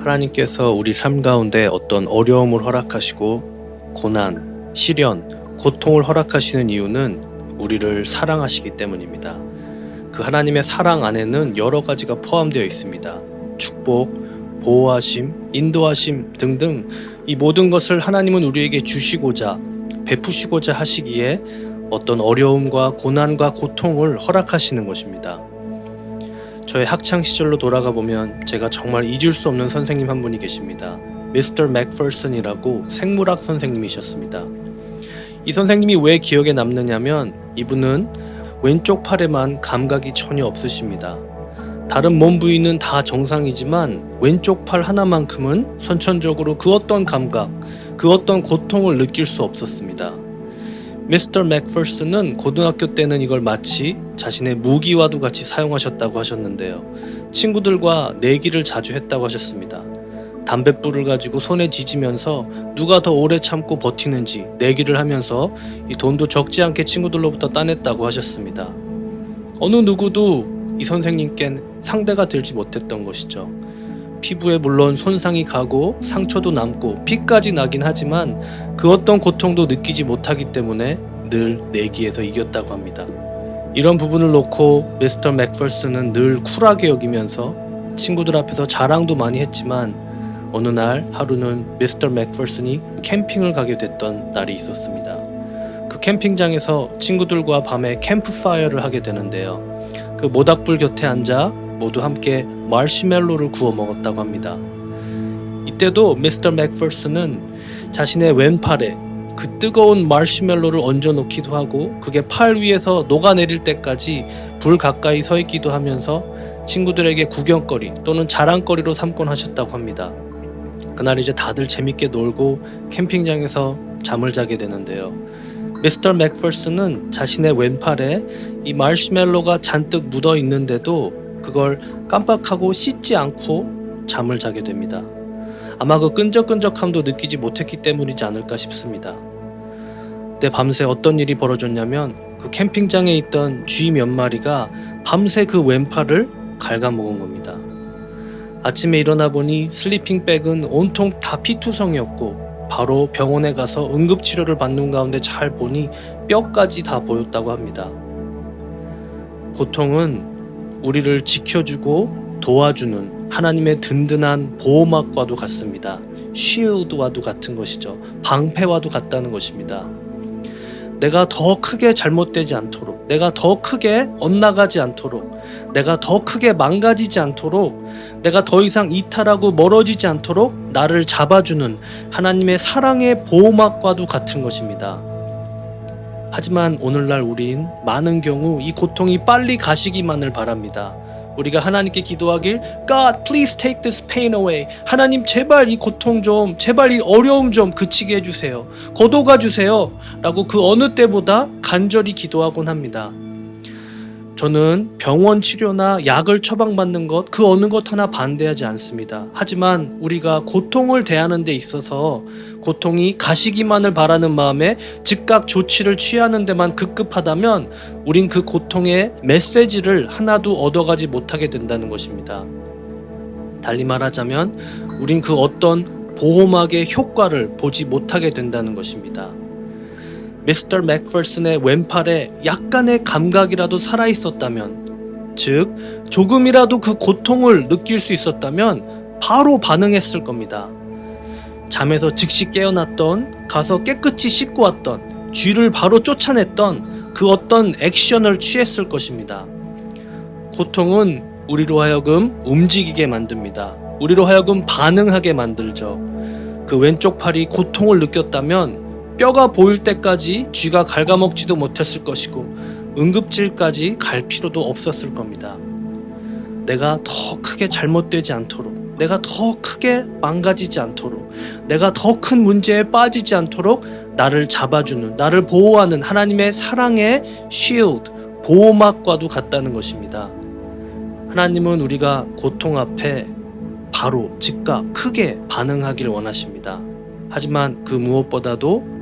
하나님께서 우리 삶 가운데 어떤 어려움을 허락하시고 고난, 시련, 고통을 허락하시는 이유는 우리를 사랑하시기 때문입니다. 그 하나님의 사랑 안에는 여러 가지가 포함되어 있습니다. 축복, 보호하심, 인도하심 등등 이 모든 것을 하나님은 우리에게 주시고자 베푸시고자 하시기에 어떤 어려움과 고난과 고통을 허락하시는 것입니다. 저의 학창시절로 돌아가 보면 제가 정말 잊을 수 없는 선생님 한 분이 계십니다. 미스터 맥퍼슨이라고 생물학 선생님이셨습니다. 이 선생님이 왜 기억에 남느냐면 이분은 왼쪽 팔에만 감각이 전혀 없으십니다. 다른 몸 부위는 다 정상이지만 왼쪽 팔 하나만큼은 선천적으로 그 어떤 감각, 그 어떤 고통을 느낄 수 없었습니다. 미스터 맥퍼슨은 고등학교 때는 이걸 마치 자신의 무기와도 같이 사용하셨다고 하셨는데요. 친구들과 내기를 자주 했다고 하셨습니다. 담뱃불을 가지고 손에 쥐지면서 누가 더 오래 참고 버티는지 내기를 하면서 이 돈도 적지 않게 친구들로부터 따냈다고 하셨습니다. 어느 누구도 이 선생님께는 상대가 되지 못했던 것이죠. 피부에 물론 손상이 가고 상처도 남고 피까지 나긴 하지만 그 어떤 고통도 느끼지 못하기 때문에 늘 내기에서 이겼다고 합니다. 이런 부분을 놓고 미스터 맥퍼슨은 늘 쿨하게 여기면서 친구들 앞에서 자랑도 많이 했지만 어느 날 하루는 미스터 맥퍼슨이 캠핑을 가게 됐던 날이 있었습니다. 그 캠핑장에서 친구들과 밤에 캠프파이어를 하게 되는데요. 그 모닥불 곁에 앉아 모두 함께 마시멜로를 구워 먹었다고 합니다. 이때도 미스터 맥퍼슨은 자신의 왼팔에 그 뜨거운 마시멜로를 얹어 놓기도 하고 그게 팔 위에서 녹아내릴 때까지 불 가까이 서 있기도 하면서 친구들에게 구경거리 또는 자랑거리로 삼곤 하셨다고 합니다. 그날 이제 다들 재밌게 놀고 캠핑장에서 잠을 자게 되는데요. 미스터 맥퍼슨은 자신의 왼팔에 이 마시멜로가 잔뜩 묻어 있는데도 그걸 깜빡하고 씻지 않고 잠을 자게 됩니다. 아마 그 끈적끈적함도 느끼지 못했기 때문이지 않을까 싶습니다. 그때 밤새 어떤 일이 벌어졌냐면 그 캠핑장에 있던 쥐 몇 마리가 밤새 그 왼팔을 갉아먹은 겁니다. 아침에 일어나 보니 슬리핑백은 온통 다 피투성이었고 바로 병원에 가서 응급치료를 받는 가운데 잘 보니 뼈까지 다 보였다고 합니다. 고통은 우리를 지켜주고 도와주는 하나님의 든든한 보호막과도 같습니다. 쉴드와도 같은 것이죠. 방패와도 같다는 것입니다. 내가 더 크게 잘못되지 않도록, 내가 더 크게 엇나가지 않도록, 내가 더 크게 망가지지 않도록, 내가 더 이상 이탈하고 멀어지지 않도록 나를 잡아주는 하나님의 사랑의 보호막과도 같은 것입니다. 하지만 오늘날 우린 많은 경우 이 고통이 빨리 가시기만을 바랍니다. 우리가 하나님께 기도하길 God, please take this pain away. 하나님 제발 이 고통 좀, 제발 이 어려움 좀 그치게 해주세요. 거둬가 주세요. 라고 그 어느 때보다 간절히 기도하곤 합니다. 저는 병원 치료나 약을 처방받는 것, 그 어느 것 하나 반대하지 않습니다. 하지만 우리가 고통을 대하는 데 있어서 고통이 가시기만을 바라는 마음에 즉각 조치를 취하는 데만 급급하다면 우린 그 고통의 메시지를 하나도 얻어가지 못하게 된다는 것입니다. 달리 말하자면 우린 그 어떤 보호막의 효과를 보지 못하게 된다는 것입니다. 미스터 맥퍼슨의 왼팔에 약간의 감각이라도 살아있었다면, 즉 조금이라도 그 고통을 느낄 수 있었다면 바로 반응했을 겁니다. 잠에서 즉시 깨어났던, 가서 깨끗이 씻고 왔던, 쥐를 바로 쫓아냈던 그 어떤 액션을 취했을 것입니다. 고통은 우리로 하여금 움직이게 만듭니다. 우리로 하여금 반응하게 만들죠. 그 왼쪽 팔이 고통을 느꼈다면 뼈가 보일 때까지 쥐가 갉아먹지도 못했을 것이고 응급실까지 갈 필요도 없었을 겁니다. 내가 더 크게 잘못되지 않도록, 내가 더 크게 망가지지 않도록, 내가 더 큰 문제에 빠지지 않도록 나를 잡아주는, 나를 보호하는 하나님의 사랑의 쉴드, 보호막과도 같다는 것입니다. 하나님은 우리가 고통 앞에 바로 즉각 크게 반응하길 원하십니다. 하지만 그 무엇보다도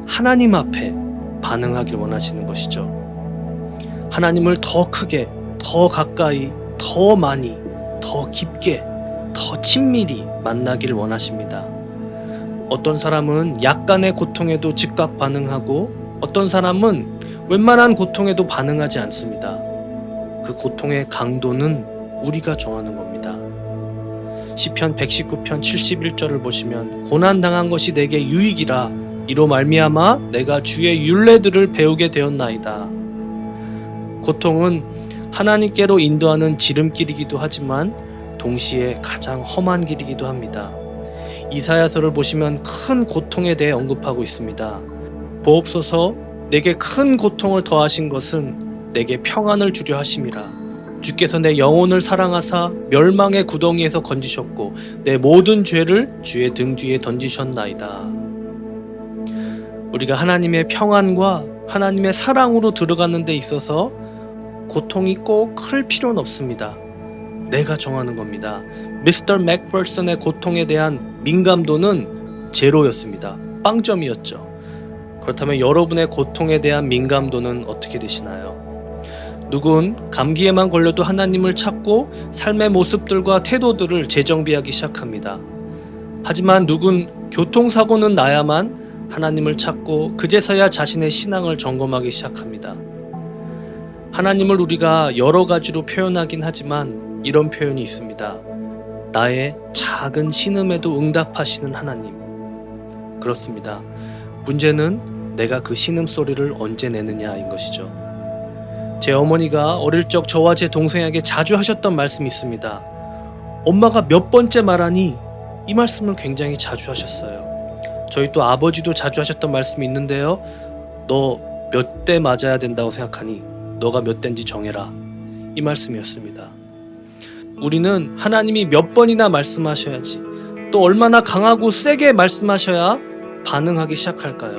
하나님 앞에 반응하길 원하시는 것이죠. 하나님을 더 크게, 더 가까이, 더 많이, 더 깊게 더 친밀히 만나길 원하십니다. 어떤 사람은 약간의 고통에도 즉각 반응하고 어떤 사람은 웬만한 고통에도 반응하지 않습니다. 그 고통의 강도는 우리가 정하는 겁니다. 시편 119편 71절을 보시면 고난당한 것이 내게 유익이라 이로 말미암아 내가 주의 율례들을 배우게 되었나이다. 고통은 하나님께로 인도하는 지름길이기도 하지만 동시에 가장 험한 길이기도 합니다. 이사야서를 보시면 큰 고통에 대해 언급하고 있습니다. 보옵소서 내게 큰 고통을 더하신 것은 내게 평안을 주려 하심이라. 주께서 내 영혼을 사랑하사 멸망의 구덩이에서 건지셨고 내 모든 죄를 주의 등 뒤에 던지셨나이다. 우리가 하나님의 평안과 하나님의 사랑으로 들어가는 데 있어서 고통이 꼭 클 필요는 없습니다. 내가 정하는 겁니다. 미스터 맥퍼슨의 고통에 대한 민감도는 제로였습니다. 빵점이었죠. 그렇다면 여러분의 고통에 대한 민감도는 어떻게 되시나요? 누군 감기에만 걸려도 하나님을 찾고 삶의 모습들과 태도들을 재정비하기 시작합니다. 하지만 누군 교통사고는 나야만 하나님을 찾고 그제서야 자신의 신앙을 점검하기 시작합니다. 하나님을 우리가 여러 가지로 표현하긴 하지만 이런 표현이 있습니다. 나의 작은 신음에도 응답하시는 하나님. 그렇습니다. 문제는 내가 그 신음소리를 언제 내느냐인 것이죠. 제 어머니가 어릴 적 저와 제 동생에게 자주 하셨던 말씀이 있습니다. 엄마가 몇 번째 말하니? 이 말씀을 굉장히 자주 하셨어요. 저희 또 아버지도 자주 하셨던 말씀이 있는데요. 너 몇 대 맞아야 된다고 생각하니? 너가 몇 대인지 정해라. 이 말씀이었습니다. 우리는 하나님이 몇 번이나 말씀하셔야지, 또 얼마나 강하고 세게 말씀하셔야 반응하기 시작할까요?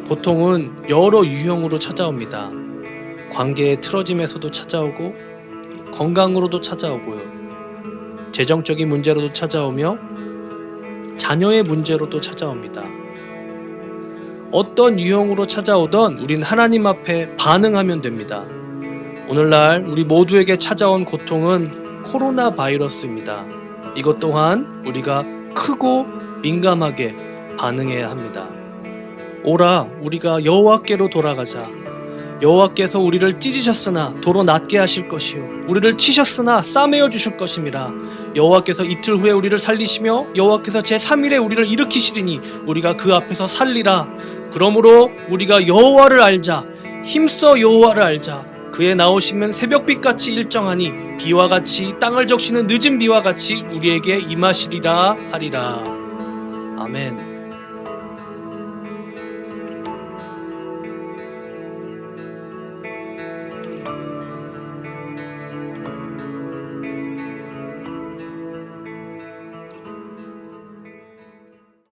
고통은 여러 유형으로 찾아옵니다. 관계의 틀어짐에서도 찾아오고 건강으로도 찾아오고요. 재정적인 문제로도 찾아오며 자녀의 문제로도 찾아옵니다. 어떤 유형으로 찾아오던 우린 하나님 앞에 반응하면 됩니다. 오늘날 우리 모두에게 찾아온 고통은 코로나 바이러스입니다. 이것 또한 우리가 크고 민감하게 반응해야 합니다. 오라 우리가 여호와께로 돌아가자. 여호와께서 우리를 찢으셨으나 도로 낫게 하실 것이요 우리를 치셨으나 싸매어 주실 것임이라. 여호와께서 이틀 후에 우리를 살리시며 여호와께서 제3일에 우리를 일으키시리니 우리가 그 앞에서 살리라. 그러므로 우리가 여호와를 알자. 힘써 여호와를 알자. 그의 나오시면 새벽빛같이 일정하니 비와 같이 땅을 적시는 늦은 비와 같이 우리에게 임하시리라 하리라. 아멘.